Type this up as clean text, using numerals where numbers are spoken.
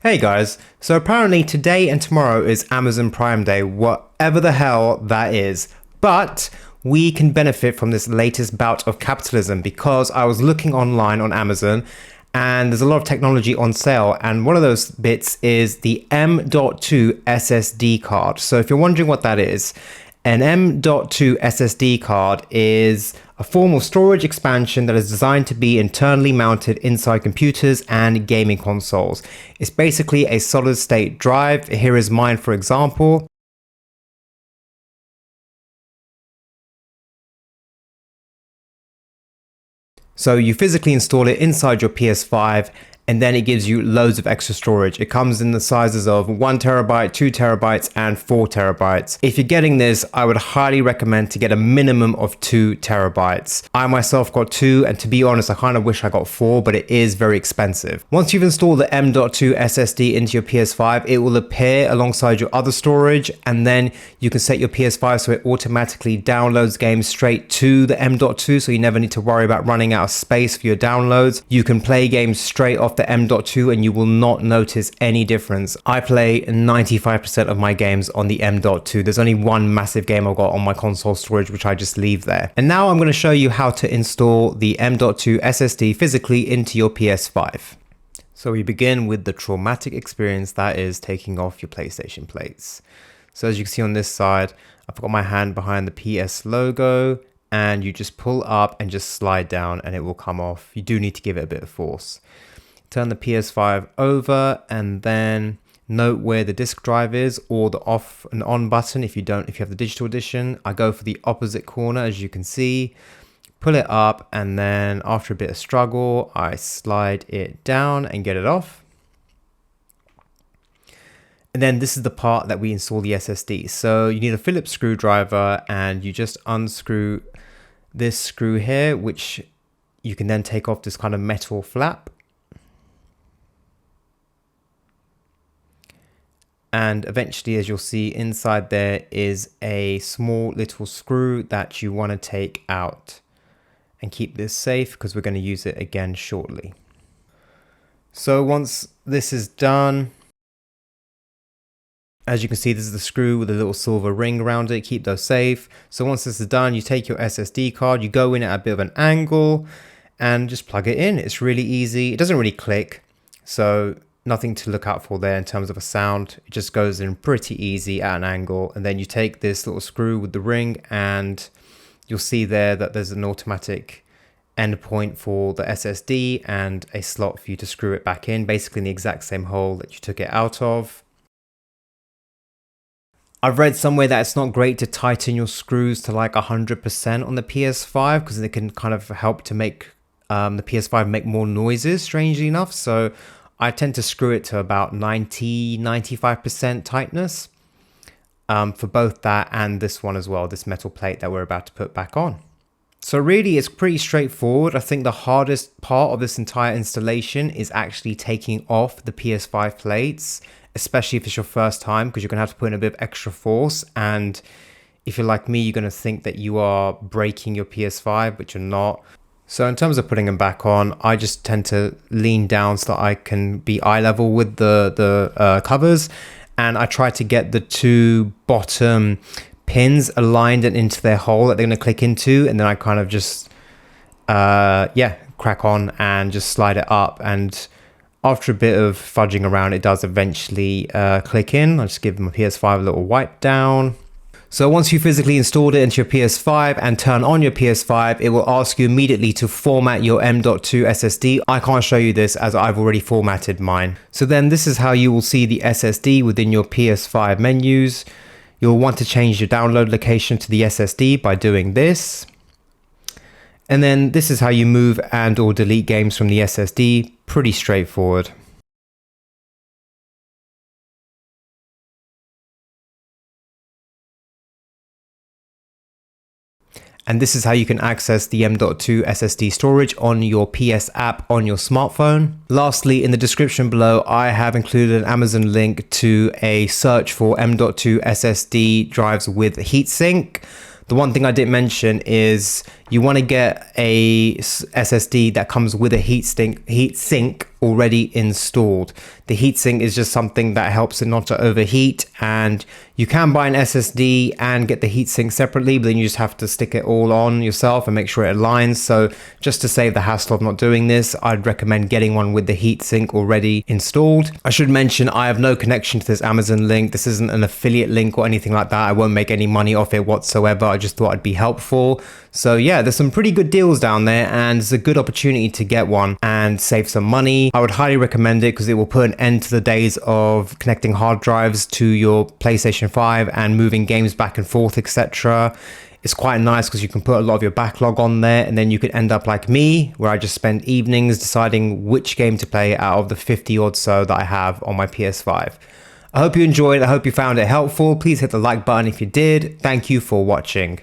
Hey guys, so apparently today and tomorrow is Amazon Prime Day, whatever the hell that is. But we can benefit from this latest bout of capitalism because I was looking online on Amazon and there's a lot of technology on sale, and one of those bits is the M.2 SSD card. So if you're wondering what that is, an M.2 SSD card is a form of storage expansion that is designed to be internally mounted inside computers and gaming consoles. It's basically a solid state drive. Here is mine, for example. So you physically install it inside your PS5 and then it gives you loads of extra storage. It comes in the sizes of 1 terabyte, 2 terabytes, and 4 terabytes. If you're getting this, I would highly recommend to get a minimum of 2 terabytes. I myself got 2, and to be honest, I kind of wish I got 4, but it is very expensive. Once you've installed the M.2 SSD into your PS5, it will appear alongside your other storage, and then you can set your PS5 so it automatically downloads games straight to the M.2, so you never need to worry about running out of space for your downloads. You can play games straight off the M.2 and you will not notice any difference. I play 95% of my games on the M.2. There's only one massive game I've got on my console storage, which I just leave there. And now I'm going to show you how to install the M.2 SSD physically into your PS5. So we begin with the traumatic experience that is taking off your PlayStation plates. So as you can see on this side, I've got my hand behind the PS logo, and you just pull up and just slide down and it will come off. You do need to give it a bit of force. Turn the PS5 over and then note where the disk drive is, or the off and on button if you have the digital edition. I go for the opposite corner, as you can see. Pull it up, and then after a bit of struggle, I slide it down and get it off. And then this is the part that we install the SSD. So you need a Phillips screwdriver, and you just unscrew this screw here, which you can then take off this kind of metal flap. And eventually, as you'll see, inside there is a small little screw that you want to take out and keep this safe because we're going to use it again shortly. So once this is done, as you can see, this is the screw with a little silver ring around it. Keep those safe. So once this is done, you take your SSD card, you go in at a bit of an angle and just plug it in. It's really easy. It doesn't really click, so nothing to look out for there in terms of a sound. It just goes in pretty easy at an angle, and then you take this little screw with the ring and you'll see there that there's an automatic endpoint for the SSD and a slot for you to screw it back in, basically in the exact same hole that you took it out of. I've read somewhere that it's not great to tighten your screws to like 100% on the PS5 because it can kind of help to make the PS5 make more noises, strangely enough. So I tend to screw it to about 95% tightness for both that and this one as well, this metal plate that we're about to put back on. So really, it's pretty straightforward. I think the hardest part of this entire installation is actually taking off the PS5 plates, especially if it's your first time, because you're going to have to put in a bit of extra force. And if you're like me, you're going to think that you are breaking your PS5, but you're not. So in terms of putting them back on, I just tend to lean down so that I can be eye level with the covers. And I try to get the two bottom pins aligned and into their hole that they're going to click into. And then I kind of just, crack on and just slide it up. And after a bit of fudging around, it does eventually click in. I just give my PS5 a little wipe down. So once you physically installed it into your PS5 and turn on your PS5, it will ask you immediately to format your M.2 SSD. I can't show you this as I've already formatted mine. So then this is how you will see the SSD within your PS5 menus. You'll want to change your download location to the SSD by doing this. And then this is how you move and or delete games from the SSD. Pretty straightforward. And this is how you can access the M.2 SSD storage on your PS app on your smartphone. Lastly, in the description below, I have included an Amazon link to a search for M.2 SSD drives with heatsink. The one thing I didn't mention is you want to get a SSD that comes with a heatsink already installed. The heatsink is just something that helps it not to overheat, and you can buy an SSD and get the heatsink separately, but then you just have to stick it all on yourself and make sure it aligns. So just to save the hassle of not doing this, I'd recommend getting one with the heatsink already installed. I should mention I have no connection to this Amazon link. This isn't an affiliate link or anything like that. I won't make any money off it whatsoever. I just thought it'd be helpful. So yeah, there's some pretty good deals down there, and it's a good opportunity to get one and save some money. I would highly recommend it because it will put an end to the days of connecting hard drives to your PlayStation 5 and moving games back and forth, etc. It's quite nice because you can put a lot of your backlog on there, and then you could end up like me, where I just spend evenings deciding which game to play out of the 50 or so that I have on my PS5. I hope you enjoyed. I hope you found it helpful. Please hit the like button if you did. Thank you for watching.